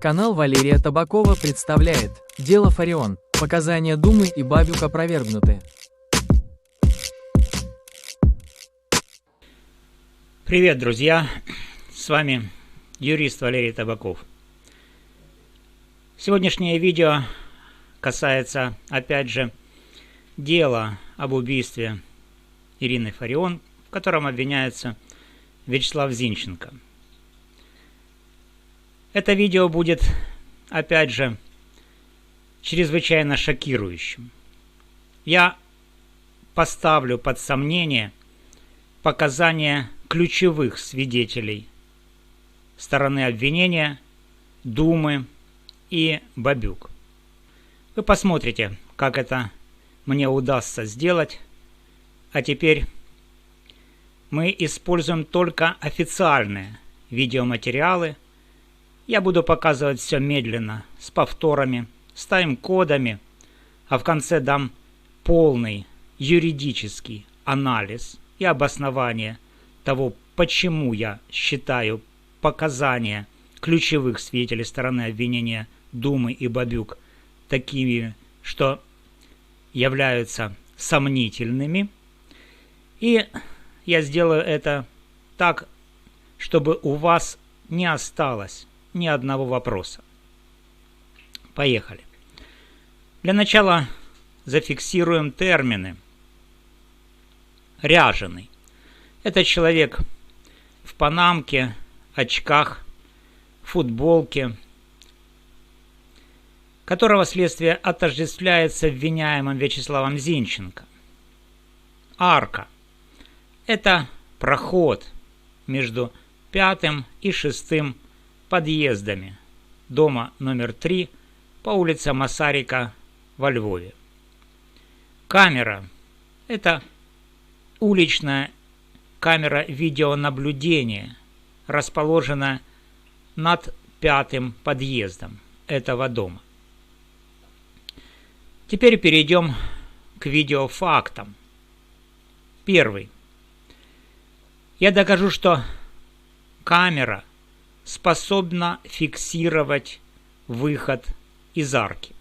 Канал Валерия Табакова представляет «Дело Фарион». Показания Думы и Бабюк опровергнуты. Привет, друзья! С вами юрист Валерий Табаков. Сегодняшнее видео касается, опять же, дела об убийстве Ирины Фарион, в котором обвиняется Вячеслав Зинченко. Это видео будет, опять же, чрезвычайно шокирующим. Я поставлю под сомнение показания ключевых свидетелей стороны обвинения, Думы и Бабюк. Вы посмотрите, как это мне удастся сделать. А теперь мы используем только официальные видеоматериалы. Я буду показывать все медленно, с повторами, с тайм-кодами, а в конце дам полный юридический анализ и обоснование того, почему я считаю показания ключевых свидетелей стороны обвинения Думы и Бабюк такими, что являются сомнительными. И я сделаю это так, чтобы у вас не осталось ни одного вопроса. Поехали. Для начала зафиксируем термины. Ряженый. Это человек в панамке, очках, футболке, которого следствие отождествляется обвиняемым Вячеславом Зинченко. Арка. Это проход между 5 и 6 подъездами дома номер 3 по улице Масарика во Львове. Камера. Это уличная камера видеонаблюдения, расположена над 5 подъездом этого дома. Теперь перейдем к видеофактам. Первый. Я докажу, что камера способна фиксировать выход из арки.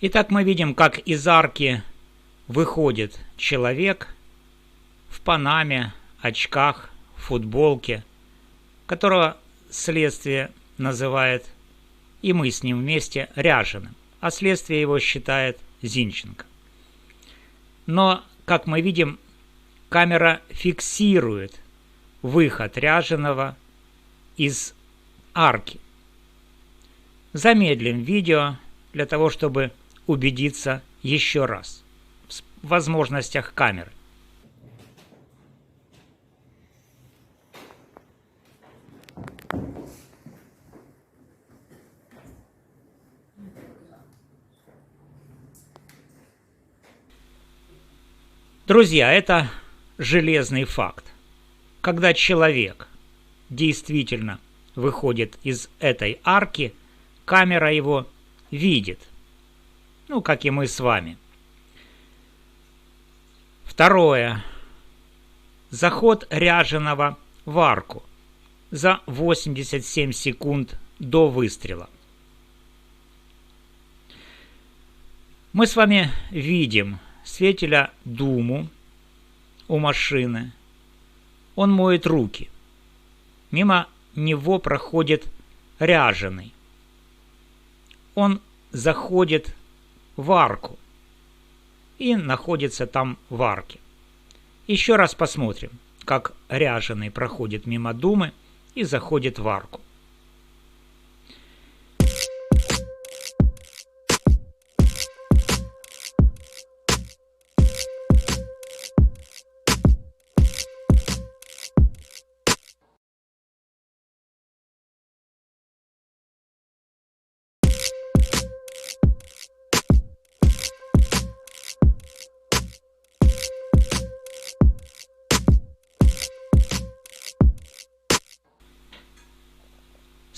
Итак, мы видим, как из арки выходит человек в панаме, очках, футболке, которого следствие называет, и мы с ним вместе, ряженым, а следствие его считает Зинченко. Но, как мы видим, камера фиксирует выход ряженого из арки. Замедлим видео для того, чтобы убедиться еще раз в возможностях камеры. Друзья, это железный факт. Когда человек действительно выходит из этой арки, камера его видит. Ну, как и мы с вами. Второе. Заход ряженого в арку за 87 секунд до выстрела. Мы с вами видим свидетеля Думу у машины. Он моет руки. Мимо него проходит ряженый. Он заходит в арку и находится там в арке. Еще раз посмотрим, как ряженый проходит мимо Думы и заходит в арку.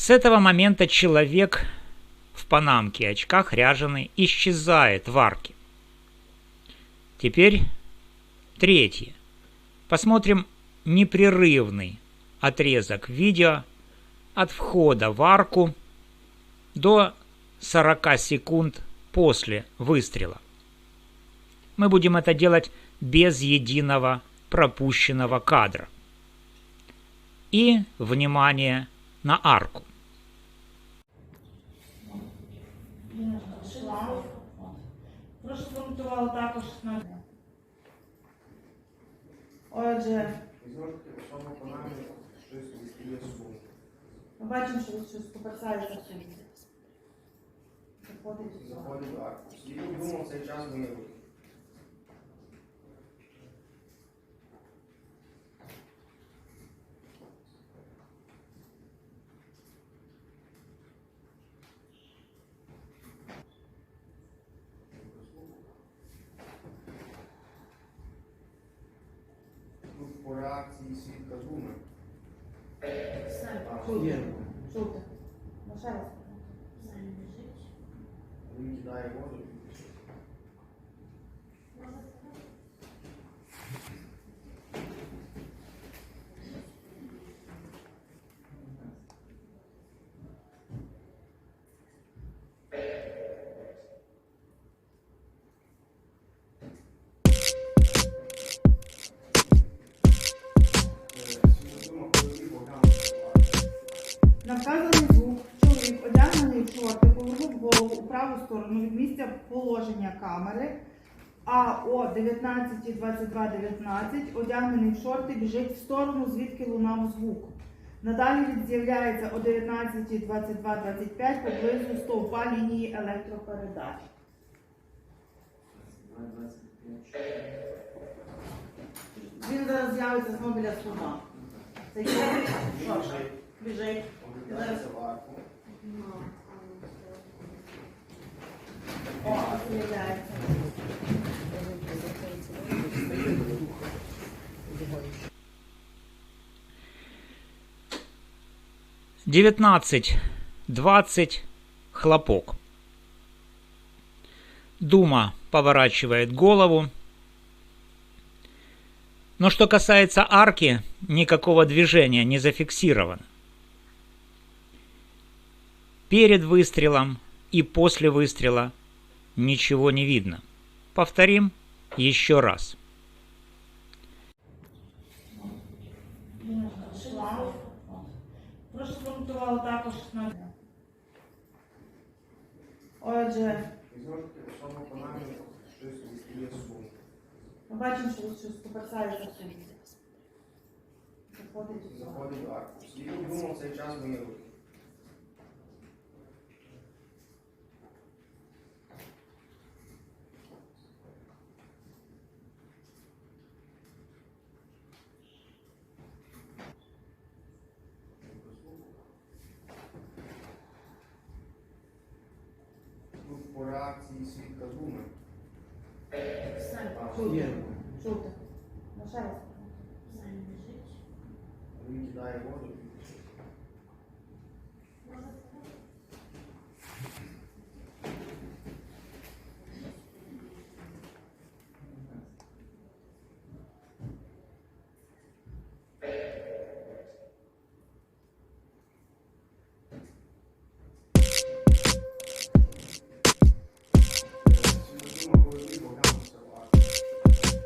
С этого момента человек панамке и очках ряженый исчезает в арке. Теперь третье. Посмотрим непрерывный отрезок видео от входа в арку до 40 секунд после выстрела. Мы будем это делать без единого пропущенного кадра. И внимание на арку. Прошу коментували також на... Отже, ми бачимо, що щось поперсається в цьому. Заходить в арку. Скільки думав цей час вони будуть? Тут по реакції свідка думає. Чути. Чути. Ну, ще раз. Він кидає воду. На вказаний звук чоловік, одягнений в шорти, повернув голову у праву сторону від місця положення камери, а о 19:22:19 одягнений в шорти біжить в сторону, звідки лунав звук. Надалі він з'являється о 19:22:25 поблизу стовпа лінії електропередач. Він зараз з'явиться знову біля стовпа. Цей чоловік біжить. Кидається в арку. О, з'являється. — 19:20 хлопок. Дума поворачивает голову. Но что касается арки, никакого движения не зафиксировано. Перед выстрелом и после выстрела ничего не видно. Повторим еще раз. Прошу коментували також на... Отже, ми бачимо, що щось поперсається в цьому. Заходить в арку. Скільки думав цей час вони будуть? Тут по реакції свідка думає. Чути. Чути. Ну, ще раз. Він кидає воду.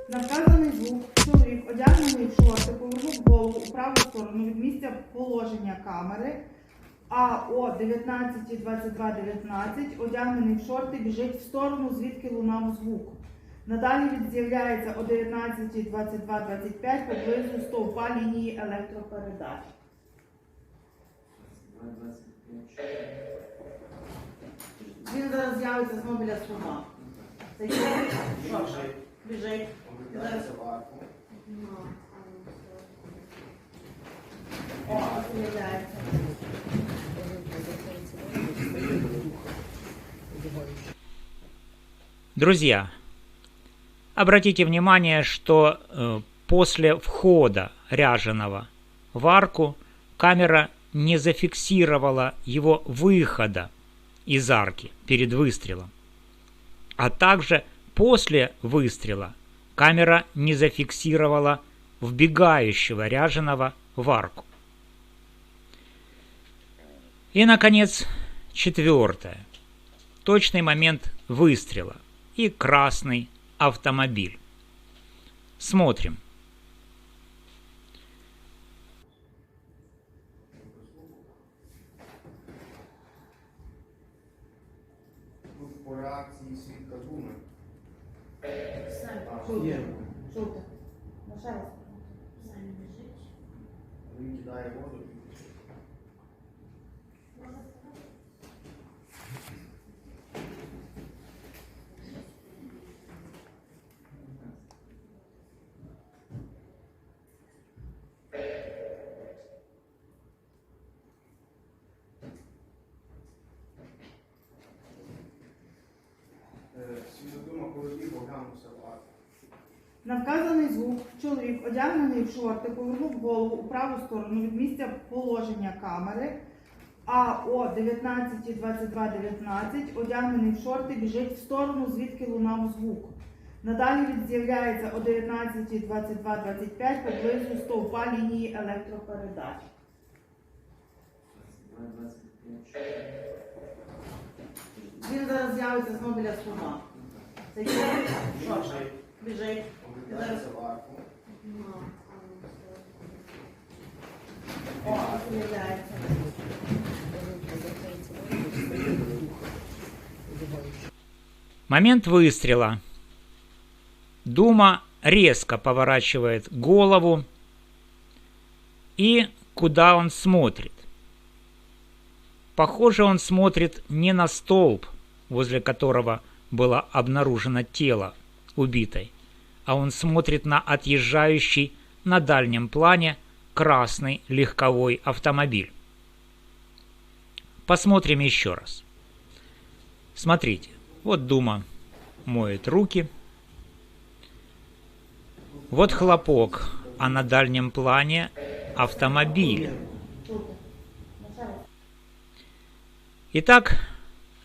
На вказаний звук чоловік, одягнений в шорти, повернув голову у праву сторону від місця положення камери, а о 19:22:19 одягнений в шорти біжить в сторону, звідки лунав звук. Надалі він з'являється о 19:22:25 поблизу стовпа лінії електропередач. Він зараз з'явиться знову біля стовпа. Цей чоловік біжить. Кидається в арку. О, з'являється. Друзья, обратите внимание, что после входа ряженого в арку камера не зафиксировала его выхода из арки перед выстрелом, а также после выстрела камера не зафиксировала вбегающего ряженого в арку. И, наконец, четвертое. Точный момент выстрела и красный автомобиль. Смотрим. Тут по реакції свідка думи. Жовте. Жовте. Ну, ще раз. Він кидає воду. Свідодума Колодій поглянувся в арку. На вказаний звук чоловік, одягнений в шорти, повернув голову у праву сторону від місця положення камери, а о 19:22:19 одягнений в шорти біжить в сторону, звідки лунав звук. Надалі він з'являється о 19:22:25 поблизу стовпа лінії електропередач. Він зараз з'явиться знову біля стовпа. Це є шорти. Біжить. Оглядається в арку. О, з'являється. Момент выстрела. Дума резко поворачивает голову. И куда он смотрит? Похоже, он смотрит не на столб, возле которого было обнаружено тело убитой, а он смотрит на отъезжающий на дальнем плане красный легковой автомобиль. Посмотрим еще раз. Смотрите, вот Дума моет руки. Вот хлопок, а на дальнем плане автомобиль. Итак,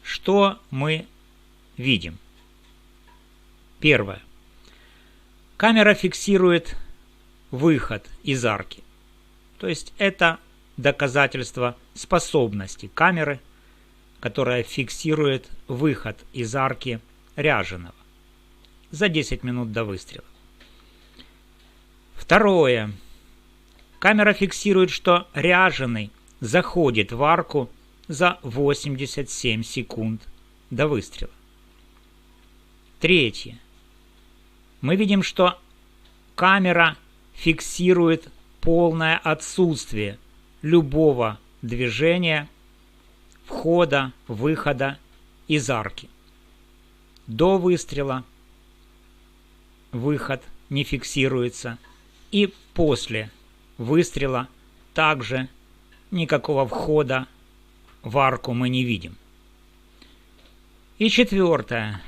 что мы видим? Первое. Камера фиксирует выход из арки. То есть это доказательство способности камеры, которая фиксирует выход из арки ряженого за 10 минут до выстрела. Второе. Камера фиксирует, что ряженый заходит в арку за 87 секунд до выстрела. Третье. Мы видим, что камера фиксирует полное отсутствие любого движения, входа, выхода из арки. До выстрела выход не фиксируется, и после выстрела также никакого входа в арку мы не видим. И четвертое.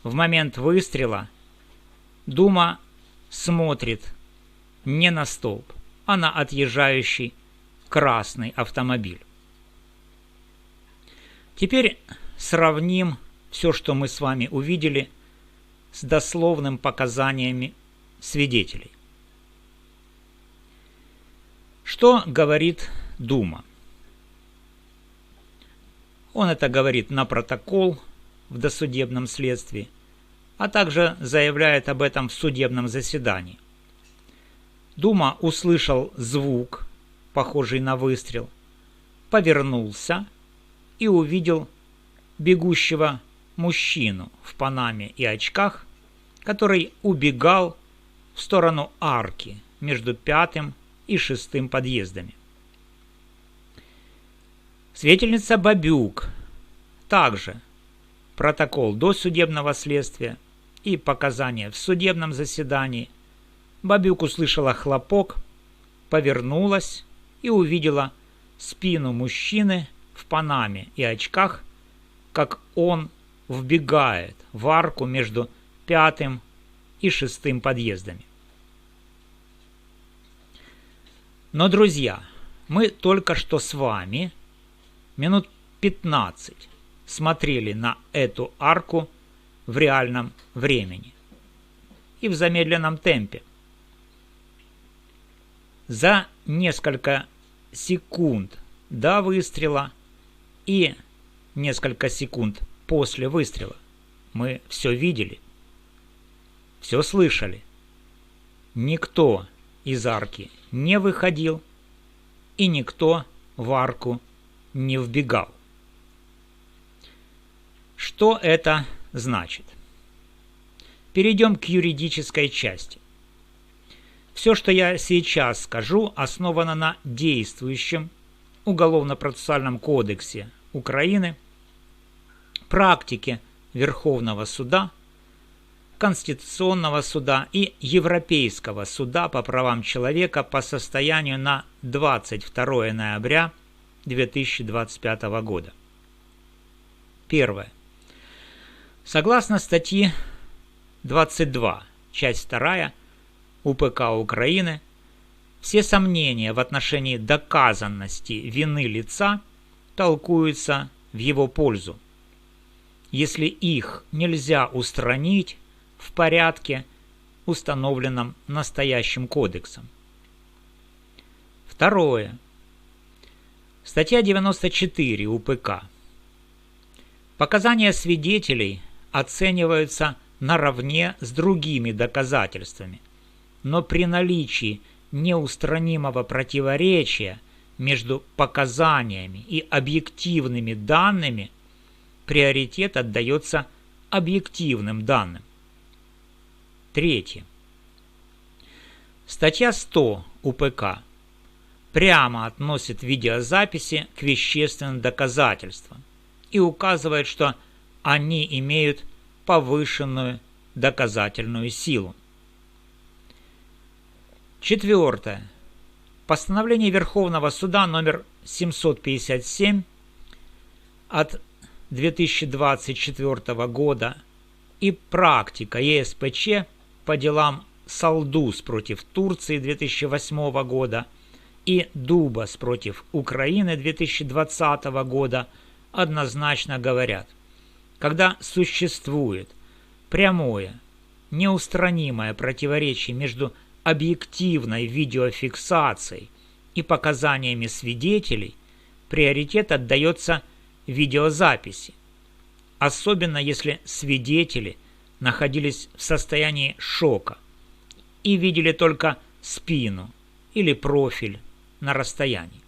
В момент выстрела Дума смотрит не на столб, а на отъезжающий красный автомобиль. Теперь сравним все, что мы с вами увидели, с дословным показаниями свидетелей. Что говорит Дума? Он это говорит на протокол в досудебном следствии, а также заявляет об этом в судебном заседании. Дума услышал звук, похожий на выстрел, повернулся и увидел бегущего мужчину в панаме и очках, который убегал в сторону арки между 5-м и 6-м подъездами. Свидетельница Бабюк, также протокол досудебного следствия и показания в судебном заседании. Бабюк услышала хлопок, повернулась и увидела спину мужчины в панаме и очках, как он вбегает в арку между 5-м и 6-м подъездами. Но, друзья, мы только что с вами минут 15 смотрели на эту арку в реальном времени и в замедленном темпе. За несколько секунд до выстрела и несколько секунд после выстрела мы все видели, все слышали. Никто из арки не выходил и никто в арку не вбегал. Что это значит? Перейдем к юридической части. Все, что я сейчас скажу, основано на действующем Уголовно-процессуальном кодексе Украины, практике Верховного суда, Конституционного суда и Европейского суда по правам человека по состоянию на 22 ноября 2025 года. Первое. Согласно статье 22, часть 2 УПК Украины, все сомнения в отношении доказанности вины лица толкуются в его пользу, если их нельзя устранить в порядке, установленном настоящим кодексом. Второе. Статья 94 УПК. Показания свидетелей оцениваются наравне с другими доказательствами, но при наличии неустранимого противоречия между показаниями и объективными данными приоритет отдается объективным данным. Третье. Статья 100 УПК прямо относит видеозаписи к вещественным доказательствам и указывает, что они имеют повышенную доказательную силу. Четвертое. Постановление Верховного суда номер 757 от 2024 года и практика ЕСПЧ по делам Салдус против Турции 2008 года и Дубас против Украины 2020 года однозначно говорят, когда существует прямое, неустранимое противоречие между объективной видеофиксацией и показаниями свидетелей, приоритет отдается видеозаписи, особенно если свидетели находились в состоянии шока и видели только спину или профиль на расстоянии.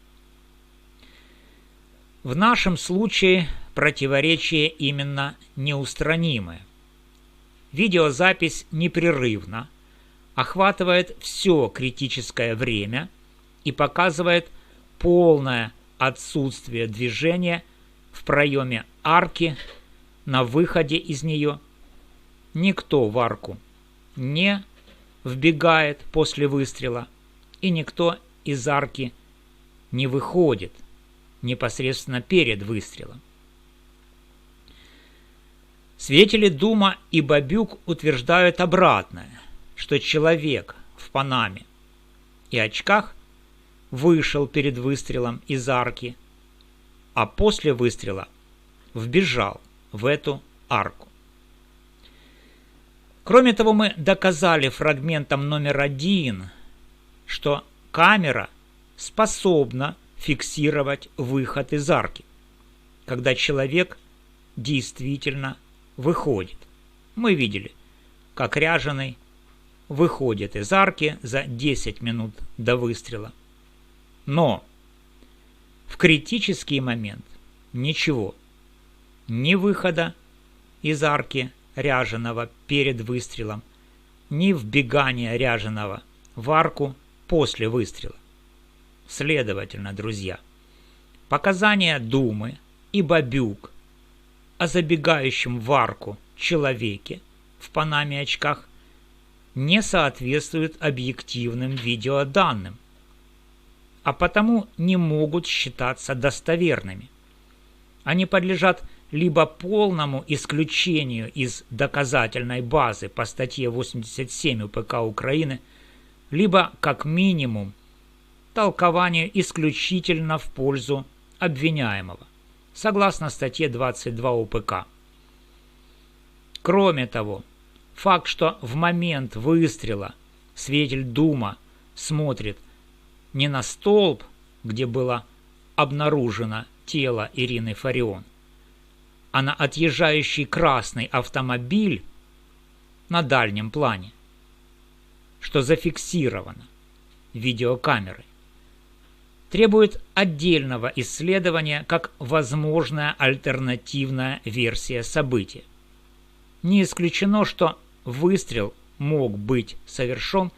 В нашем случае противоречие именно неустранимое. Видеозапись непрерывно охватывает все критическое время и показывает полное отсутствие движения в проеме арки, на выходе из нее. Никто в арку не вбегает после выстрела, и никто из арки не выходит непосредственно перед выстрелом. Свидетели Дума и Бабюк утверждают обратное, что человек в панаме и очках вышел перед выстрелом из арки, а после выстрела вбежал в эту арку. Кроме того, мы доказали фрагментом номер 1, что камера способна фиксировать выход из арки, когда человек действительно выходит. Мы видели, как ряженый выходит из арки за 10 минут до выстрела. Но в критический момент ничего, ни выхода из арки ряженого перед выстрелом, ни вбегания ряженого в арку после выстрела. Следовательно, друзья, показания Думы и Бабюк о забегающем в арку человеке в панаме и очках не соответствуют объективным видеоданным, а потому не могут считаться достоверными. Они подлежат либо полному исключению из доказательной базы по статье 87 УПК Украины, либо, как минимум, толкованию исключительно в пользу обвиняемого, согласно статье 22 УПК. Кроме того, факт, что в момент выстрела свидетель ДУМа смотрит не на столб, где было обнаружено тело Ирины Фарион, а на отъезжающий красный автомобиль на дальнем плане, что зафиксировано видеокамерой, требует отдельного исследования как возможная альтернативная версия события. Не исключено, что выстрел мог быть совершен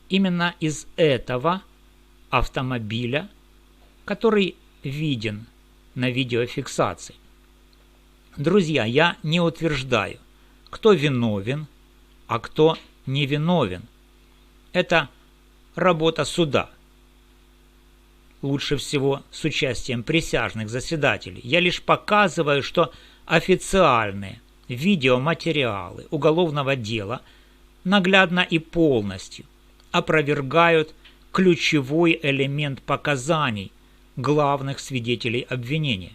именно из этого автомобиля, который виден на видеофиксации. Друзья, я не утверждаю, кто виновен, а кто невиновен. Это работа суда. Лучше всего с участием присяжных заседателей. Я лишь показываю, что официальные видеоматериалы уголовного дела наглядно и полностью опровергают ключевой элемент показаний главных свидетелей обвинения.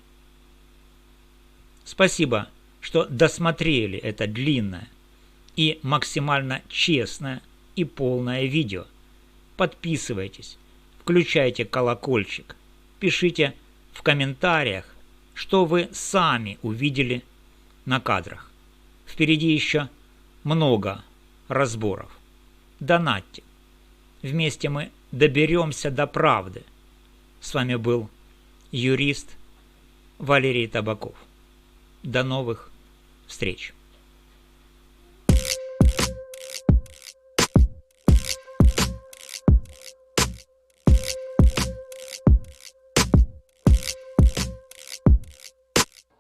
Спасибо, что досмотрели это длинное и максимально честное и полное видео. Подписывайтесь, включайте колокольчик, пишите в комментариях, что вы сами увидели на кадрах. Впереди еще много разборов. Донатьте. Вместе мы доберемся до правды. С вами был юрист Валерий Табаков. До новых встреч.